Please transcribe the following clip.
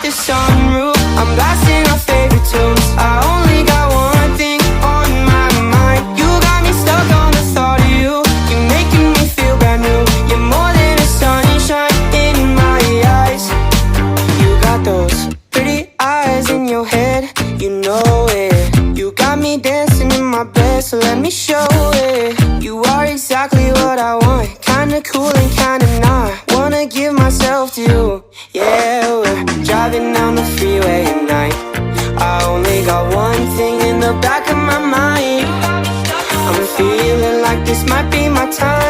the sunroof, I'm blasting our favorite tunes. I only got one thing on my mind. You got me stuck on the thought of you. You're making me feel brand new. You're more than a sunshine in my eyes. You got those pretty eyes in your head, you know it. You got me dancing in my bed, so let me show it. You are exactly what I want, kinda cool and kinda not. Wanna give myself to you. Yeah, we're driving down the freeway at night. I only got one thing in the back of my mind. I'm feeling like this might be my time.